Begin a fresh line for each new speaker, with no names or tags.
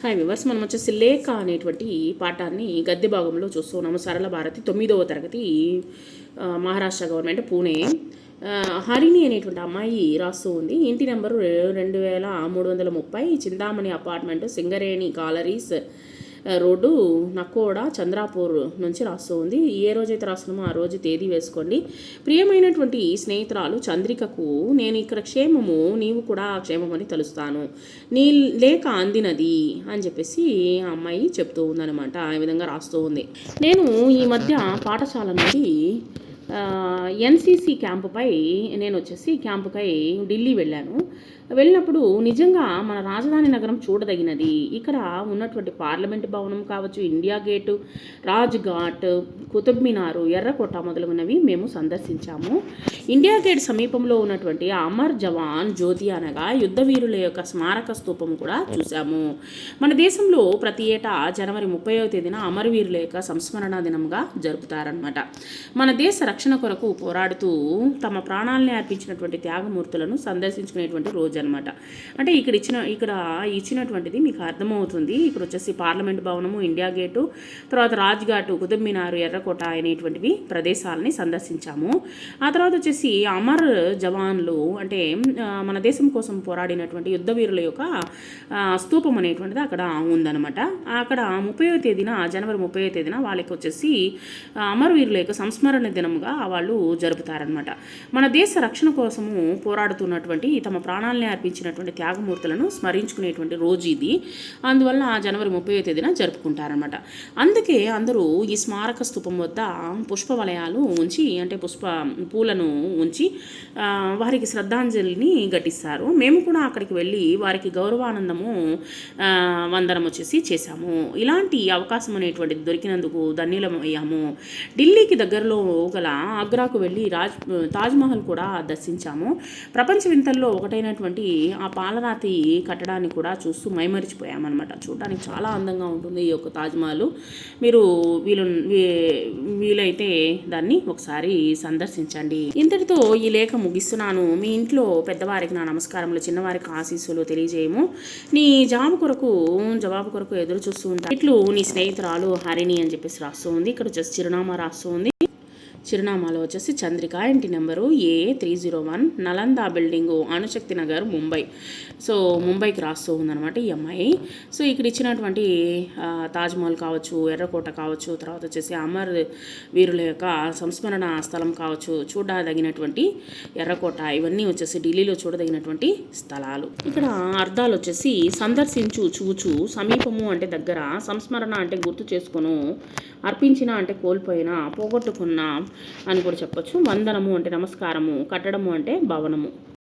Hi viewers, మనం వచ్చేసి లేఖ అనేటువంటి పాఠాన్ని గద్య భాగంలో చూస్తున్నాము. సరళ భారతి 9వ తరగతి, మహారాష్ట్ర గవర్నమెంట్, పూణే. హరిణి అనేటువంటి అమ్మాయి రాస్తూ ఉంది. ఇంటి number 2330, Chintamani apartment, Singareni collieries road, Nakoda, Chandrapur నుంచి రాస్తూ ఉంది. ఏ రోజైతే రాస్తున్నామో ఆ రోజు తేదీ వేసుకోండి. ప్రియమైనటువంటి స్నేహితురాలు చంద్రికకు నేను ఇక్కడ క్షేమము, నీవు కూడా క్షేమమని తలుస్తాను, నీ లేఖ అందినది అని చెప్పేసి ఆ అమ్మాయి చెప్తూ ఉందన్నమాట. ఆ విధంగా రాస్తూ ఉంది. నేను ఈ మధ్య పాఠశాల నుండి ఎన్సీసీ క్యాంపుపై క్యాంపుపై ఢిల్లీ వెళ్ళినప్పుడు నిజంగా మన రాజధాని నగరం చూడదగినది. ఇక్కడ ఉన్నటువంటి పార్లమెంట్ భవనం కావచ్చు, ఇండియా గేటు, రాజ్ ఘాట్, కుతుబ్ మినారు, ఎర్రకోట మొదలగునవి మేము సందర్శించాము. ఇండియా గేట్ సమీపంలో ఉన్నటువంటి అమర్ జవాన్ జ్యోతి అనగా యుద్ధ వీరుల యొక్క స్మారక స్తూపం కూడా చూసాము. మన దేశంలో ప్రతి ఏటా జనవరి 30వ తేదీన అమరవీరుల యొక్క సంస్మరణ దినంగా జరుపుతారనమాట. మన దేశ రక్షణ కొరకు పోరాడుతూ తమ ప్రాణాలని అర్పించినటువంటి త్యాగమూర్తులను సందర్శించుకునేటువంటి రోజు అనమాట. అంటే ఇక్కడ ఇచ్చినటువంటిది మీకు అర్థమవుతుంది. ఇక్కడ వచ్చేసి పార్లమెంట్ భవనము, ఇండియా గేటు, తర్వాత రాజ్ ఘాటు, కుతుబ్ మినారు, ఎర్రకోట అనేటువంటివి ప్రదేశాలని సందర్శించాము. ఆ తర్వాత వచ్చేసి అమర్ జవాన్లు అంటే మన దేశం కోసం పోరాడినటువంటి యుద్ధ వీరుల యొక్క స్తూపం అనేటువంటిది అక్కడ ఉందన్నమాట. అక్కడ జనవరి 30వ తేదీన వాళ్ళకి వచ్చేసి అమరవీరుల యొక్క సంస్మరణ దినముగా వాళ్ళు జరుపుతారనమాట. మన దేశ రక్షణ కోసము పోరాడుతున్నటువంటి తమ ప్రాణాలని అర్పించినటువంటి త్యాగమూర్తులను స్మరించుకునేటువంటి రోజు ఇది. అందువల్ల జనవరి 30వ తేదీన జరుపుకుంటారనమాట. అందుకే అందరూ ఈ స్మారక స్తూపం వద్ద పుష్ప వలయాలు ఉంచి, అంటే పూలను ఉంచి వారికి శ్రద్ధాంజలిని ఘటిస్తారు. మేము కూడా అక్కడికి వెళ్ళి వారికి గౌరవానందము వందనం వచ్చేసి చేశాము. ఇలాంటి అవకాశం అనేటువంటిది దొరికినందుకు ధన్యులమయ్యాము. ఢిల్లీకి దగ్గరలో గల ఆగ్రాకు వెళ్ళి తాజ్మహల్ కూడా దర్శించాము. ప్రపంచ వింతల్లో ఒకటైనటువంటి ఆ పాలరాతి కట్టడాన్ని కూడా చూస్తూ మైమరిచిపోయామన్నమాట. చూడడానికి చాలా అందంగా ఉంటుంది ఈ యొక్క తాజ్మహల్. మీరు వీలైతే దాన్ని ఒకసారి సందర్శించండి. ఇంతటితో ఈ లేఖ ముగిస్తున్నాను. మీ ఇంట్లో పెద్దవారికి నా నమస్కారములు, చిన్నవారికి ఆశీస్సులు తెలియజేయము. నీ జవాబు కొరకు ఎదురు చూస్తూ ఉంటాను. ఇట్లు నీ స్నేహితురాలు హరిణి అని చెప్పేసి రాస్తూ ఉంది. ఇక్కడ వచ్చేసి చిరునామా రాస్తూ ఉంది. చిరునామాలో వచ్చేసి చంద్రిక, ఇంటి number A301, Nalanda building, Anushakti Nagar, Mumbai. So ముంబైకి రాస్తూ ఉందన్నమాట ఈ అమ్మాయి. సో ఇక్కడ ఇచ్చినటువంటి తాజ్మహల్ కావచ్చు, ఎర్రకోట కావచ్చు, తర్వాత వచ్చేసి అమర్ వీరుల యొక్క సంస్మరణ స్థలం కావచ్చు, చూడదగినటువంటి ఎర్రకోట, ఇవన్నీ వచ్చేసి ఢిల్లీలో చూడదగినటువంటి స్థలాలు. ఇక్కడ అర్థాలు వచ్చేసి సందర్శించు, చూచు, సమీపము అంటే దగ్గర, సంస్మరణ అంటే గుర్తు చేసుకొను, అర్పించిన అంటే కోల్పోయిన, పోగొట్టుకున్న అని కూడా చెప్పొచ్చు, వందనము అంటే నమస్కారము, కట్టడము అంటే భవనము.